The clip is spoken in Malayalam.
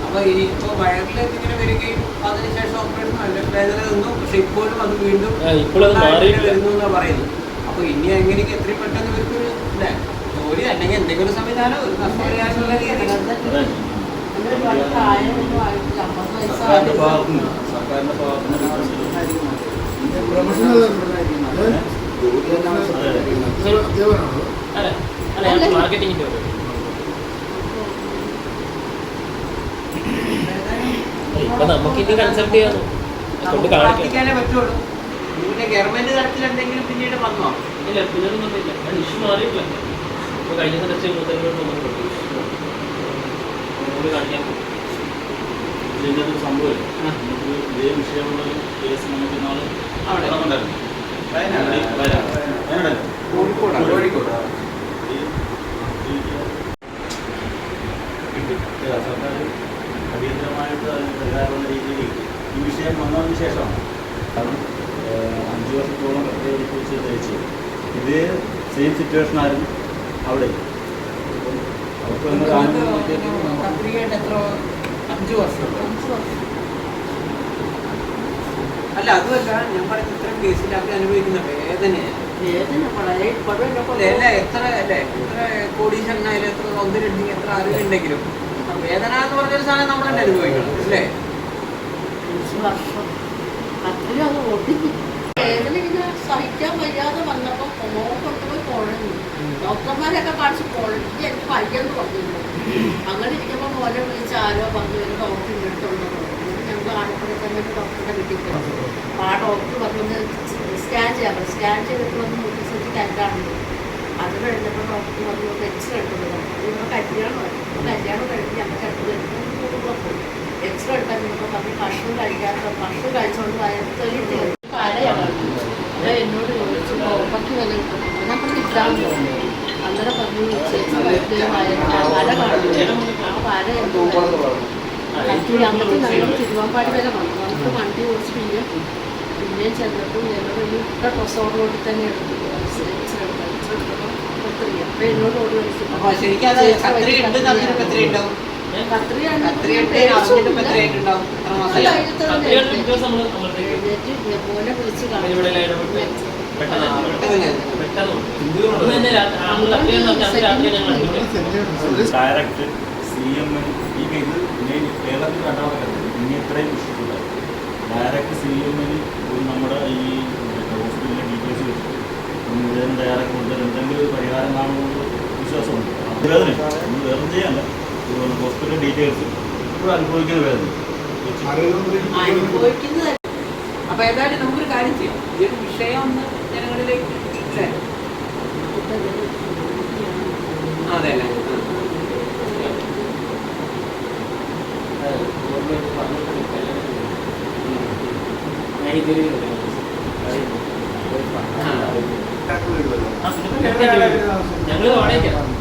അപ്പൊ ഇനിയിപ്പോ വയറിലേക്ക് ഇങ്ങനെ വരികയും അതിനുശേഷം ഓപ്പറേഷൻ വേദന നിന്നു, പക്ഷെ ഇപ്പോഴും അത് വീണ്ടും വരുന്നു എന്നാ പറയുന്നത്. അപ്പൊ ഇനി എങ്ങനെയൊക്കെ എത്രയും പെട്ടെന്ന് ഇവർക്കൊരു അല്ലേ ജോലി അല്ലെങ്കിൽ എന്തെങ്കിലും സംവിധാനം ഒരു നഷ്ടപരിഹാരമുള്ള പ്രാർത്ഥിക്കാനേ പറ്റുള്ളൂ. പിന്നെ ഗവൺമെന്റ് തലത്തിൽ എന്തെങ്കിലും പിന്നീട് വന്നോ? ഇല്ല, പിന്നീടൊന്നും ഇഷ്യൂ മാറിയിട്ടില്ല. കഴിഞ്ഞ ദിവസം കാണിക്കാൻ ഇതിൻ്റെ സംഭവമില്ല. നമുക്ക് ഇതേ വിഷയമുള്ള കേസ് നമുക്ക് നാളെ അവിടെ ഉണ്ടായിരുന്നു. കോഴിക്കോട് സർക്കാർ അടിയന്തരമായിട്ട് അതിന് പരിഹാരമുള്ള രീതിയിൽ ഈ വിഷയം വന്നതിന് ശേഷമാണ്. കാരണം 5 വർഷത്തോളം പ്രത്യേക കുറിച്ച് ധരിച്ചു ഇതേ സെയിം സിറ്റുവേഷൻ ആയിരുന്നു അവിടെ. അവർക്ക് അല്ല അതുമല്ല ഞാൻ പറയുന്ന ഇത്തരം കേസിൽ അവർ അനുഭവിക്കുന്ന വേദന എത്ര കോടീശ്വരനായാലും എത്ര സൗന്ദര്യം എത്ര അറിവുണ്ടെങ്കിലും വേദന എന്ന് പറഞ്ഞൊരു സാധനം നമ്മൾ തന്നെ അനുഭവിക്കണം അല്ലേ? വേദന ഇങ്ങനെ സഹിക്കാൻ വയ്യാതെ വന്നപ്പോൾ കൊണ്ടുപോയി കുഴഞ്ഞു. ഡോക്ടർമാരൊക്കെ കാണിച്ച് കുഴഞ്ഞ് എനിക്ക് വയ്യെന്ന് പറഞ്ഞില്ല. അങ്ങനെ ഇരിക്കുമ്പോൾ മോനെ വിളിച്ച് ആരോ പറഞ്ഞു ഒരു ഡോക്ടർ ഇങ്ങോട്ടുണ്ടോ. ഞങ്ങൾ ആലപ്പുഴ തന്നെ ഒരു ഡോക്ടറുടെ വീട്ടിൽ പോയി. ആ ഡോക്ടർ പറഞ്ഞത് സ്കാൻ ചെയ്യാൻ പറഞ്ഞു. സ്കാൻ ചെയ്തിട്ട് വന്ന് നോക്കിച്ചിട്ട് കല്യാണം. അത് കഴിഞ്ഞപ്പോൾ ഡോക്ടർ പറഞ്ഞു എക്സ്റേ എടുക്കുന്നത്. ഇവിടെ കല്യാണം കഴിഞ്ഞ് ഞങ്ങൾക്ക് എടുത്ത് എക്സ്റേ എടുക്കാൻ നിന്നപ്പോൾ പറഞ്ഞ് ഭക്ഷണം കഴിച്ചുകൊണ്ട് വയറിൽ കരയാണ്. അത് എന്നോട് ചോദിച്ചു പുറത്തേക്ക് വില ഞാൻ പറഞ്ഞിട്ടാണ്. അന്നേരം പറഞ്ഞു ചേച്ചി വര കാണുന്നു. ആ വര എന്തോ അന്നത്തെ ഞങ്ങൾ തിരുവാമ്പാടി വരെ വന്നു. നമുക്ക് വണ്ടി ഓടിച്ച് പിന്നെയും ചെന്നിട്ട് ഞങ്ങളൊരു ഡ്രസ്സോടുകൂടി തന്നെ എടുത്തു. എക്സ്റേ എടുത്തപ്പോൾ അപ്പം എന്നോട് ഓടി വിളിച്ചു. മോനെ വിളിച്ച് ഡയറക്റ്റ് CMN ഈ കേസ് കേരളത്തിൽ രണ്ടാമത് ഇനി എത്രയും ഇഷ്ടപ്പെട്ടത് ഡയറക്റ്റ് CMN നമ്മുടെ ഈ ഹോസ്പിറ്റലിലെ ഡീറ്റെയിൽസ് വെച്ചിട്ട് മുഴുവൻ ഡയറക്റ്റ് കൊണ്ടുവരാൻ എന്തെങ്കിലും ഒരു പരിഹാരം കാണുമെന്ന് വിശ്വാസമുണ്ട്. വേദന നമ്മൾ വേറെ ചെയ്യാനല്ല, ഹോസ്പിറ്റൽ ഡീറ്റെയിൽസ് ഇപ്പോൾ അനുഭവിക്കുന്ന വേദന. അപ്പൊ ഏതായാലും നമുക്കൊരു കാര്യം ചെയ്യാം. ഈ ഒരു വിഷയം ഒന്ന് ജനങ്ങളിലേക്ക് അതെ അല്ലേ ഞങ്ങൾ വാടകയ്ക്കാണ്.